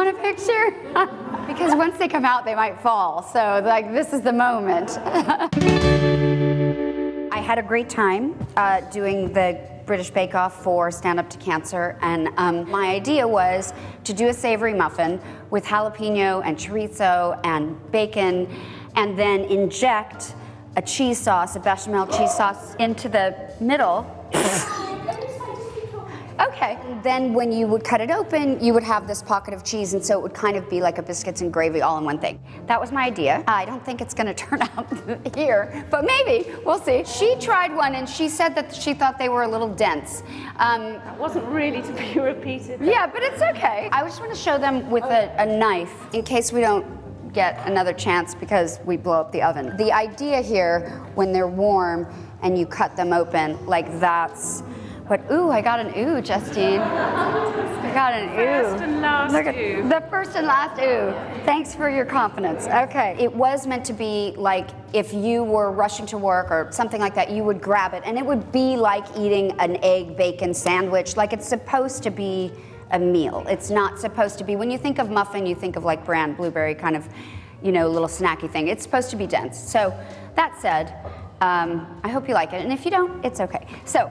want a picture? Because once they come out, they might fall. So like, this is the moment. I had a great time doing the British Bake Off for Stand Up to Cancer, and my idea was to do a savory muffin with jalapeno and chorizo and bacon, and then inject a cheese sauce, a bechamel cheese sauce, into the middle. Okay. Then when you would cut it open, you would have this pocket of cheese, and so it would kind of be like a biscuits and gravy all in one thing. That was my idea. I don't think it's gonna turn out here, but maybe, we'll see. She tried one and she said that she thought they were a little dense. That wasn't really to be repeated. Though. Yeah, but it's okay. I just wanna show them with a knife in case we don't get another chance because we blow up the oven. The idea here, when they're warm and you cut them open, like that's, but ooh, I got an ooh, Justine. I got an ooh. First and last Look at ooh. the first and last ooh. Thanks for your confidence. Okay. It was meant to be like if you were rushing to work or something like that, you would grab it and it would be like eating an egg bacon sandwich. Like it's supposed to be a meal. It's not supposed to be, when you think of muffin, you think of like bran, blueberry kind of, you know, little snacky thing. It's supposed to be dense. So that said, I hope you like it. And if you don't, it's okay. So.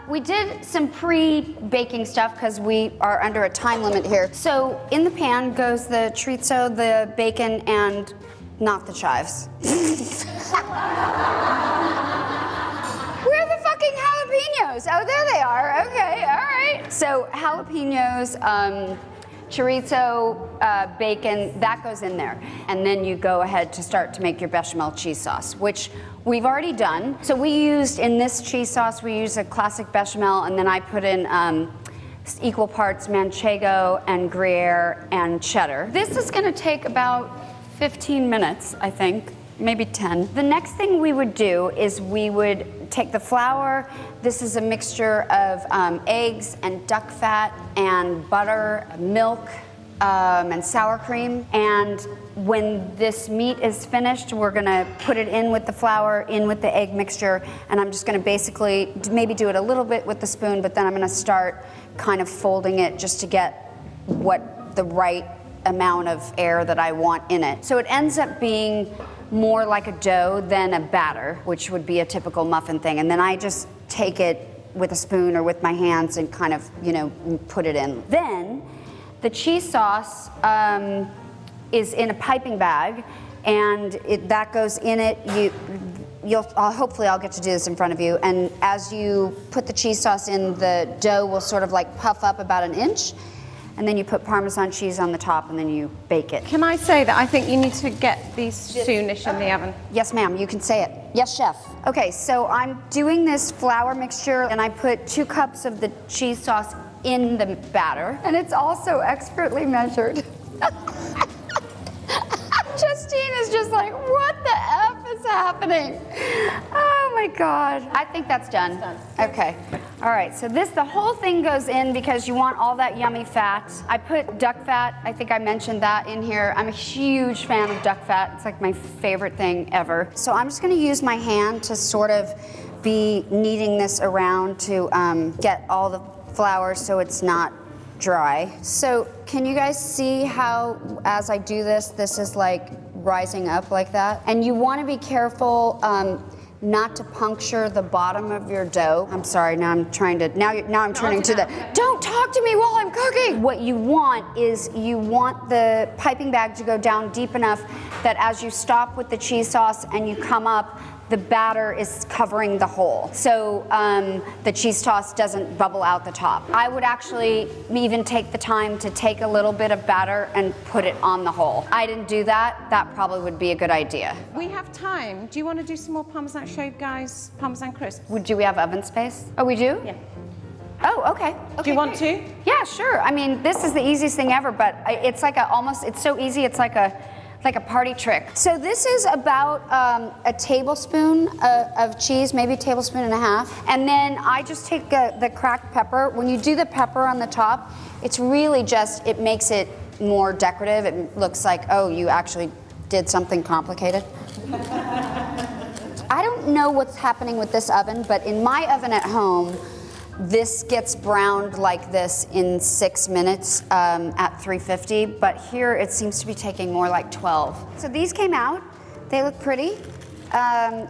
We did some pre-baking stuff because we are under a time limit here. So in the pan goes the chorizo, the bacon, and not the chives. Where are the fucking jalapenos? Oh, there they are. Okay, all right. So jalapenos, chorizo, bacon, that goes in there. And then you go ahead to start to make your bechamel cheese sauce, which we've already done. So we used, in this cheese sauce, we use a classic bechamel, and then I put in equal parts manchego and Gruyere and cheddar. This is gonna take about 15 minutes, I think, maybe 10. The next thing we would do is we would take the flour. This is a mixture of eggs and duck fat and butter, milk, and sour cream. And when this meat is finished, we're gonna put it in with the flour, in with the egg mixture, and I'm just gonna basically maybe do it a little bit with the spoon, but then I'm gonna start kind of folding it just to get what the right amount of air that I want in it. So it ends up being more like a dough than a batter, which would be a typical muffin thing. And then I just take it with a spoon or with my hands and kind of, you know, put it in. Then the cheese sauce is in a piping bag, and that goes in it. Hopefully I'll get to do this in front of you. And as you put the cheese sauce in, the dough will sort of like puff up about an inch. And then you put Parmesan cheese on the top, and then you bake it. Can I say that I think you need to get these soonish in the oven? Yes, ma'am, you can say it. Yes, chef. Okay, so I'm doing this flour mixture, and I put 2 cups of the cheese sauce in the batter. And it's also expertly measured. Justine is just like, what the F is happening? Oh my God. I think that's done. Okay. All right, so the whole thing goes in because you want all that yummy fat. I put duck fat, I think I mentioned that in here. I'm a huge fan of duck fat. It's like my favorite thing ever. So I'm just gonna use my hand to sort of be kneading this around to get all the flour so it's not dry. So can you guys see how, as I do this, this is like rising up like that? And you wanna be careful not to puncture the bottom of your dough. I'm sorry, now I'm turning to the, don't talk to me while I'm cooking. What you want is you want the piping bag to go down deep enough that as you stop with the cheese sauce and you come up, the batter is covering the hole. So the cheese sauce doesn't bubble out the top. I would actually even take the time to take a little bit of batter and put it on the hole. I didn't do that. That probably would be a good idea. We have time. Do you want to do some more Parmesan? Show you guys Parmesan crisps. Do we have oven space? Oh, we do? Yeah. Oh, okay. Do you want to? Yeah, sure. I mean, this is the easiest thing ever, but it's like it's so easy, it's like a party trick. So this is about a tablespoon of cheese, maybe a tablespoon and a half. And then I just take the cracked pepper. When you do the pepper on the top, it's really just, it makes it more decorative. It looks like, oh, you actually did something complicated. I don't know what's happening with this oven, but in my oven at home, this gets browned like this in 6 minutes at 350, but here it seems to be taking more like 12. So these came out, they look pretty.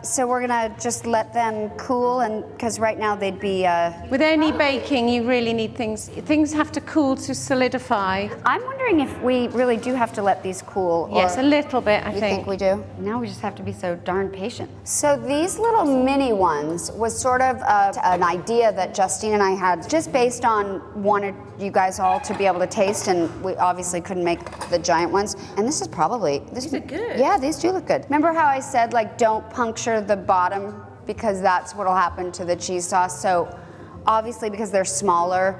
So we're gonna just let them cool, and because right now they'd be... With any baking, you really need things have to cool to solidify. I'm wondering if we really do have to let these cool. Yes, a little bit, I You think. think we do? Now we just have to be so darn patient. So these little mini ones was sort of an idea that Justine and I had just based on wanted you guys all to be able to taste, and we obviously couldn't make the giant ones. And this is probably... These are good. Yeah, these do look good. Remember how I said, like, don't puncture the bottom because that's what'll happen to the cheese sauce? So obviously because they're smaller,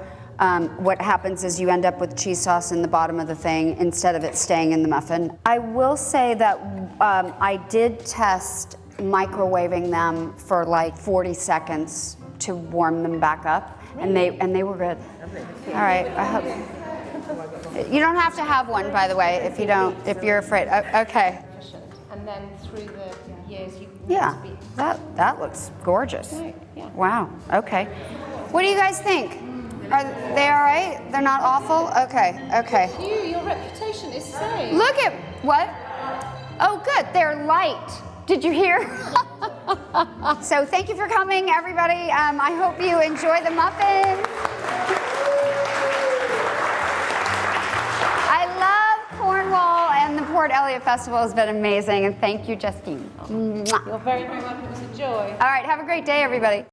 what happens is you end up with cheese sauce in the bottom of the thing instead of it staying in the muffin. I will say that I did test microwaving them for like 40 seconds to warm them back up, and they were good. All right, I hope. You don't have to have one, by the way, if you're afraid. Okay. And then through the years, you Yeah, that looks gorgeous. Right, yeah. Wow, okay. What do you guys think? Are they all right? They're not awful? Okay, okay. your reputation is safe. Look at, what? Oh, good, they're light. Did you hear? So thank you for coming, everybody. I hope you enjoy the muffins. I love Cornwall, and the Port Eliot Festival has been amazing, and thank you, Justine. Mwah. You're very, very welcome. It was a joy. All right, have a great day, everybody.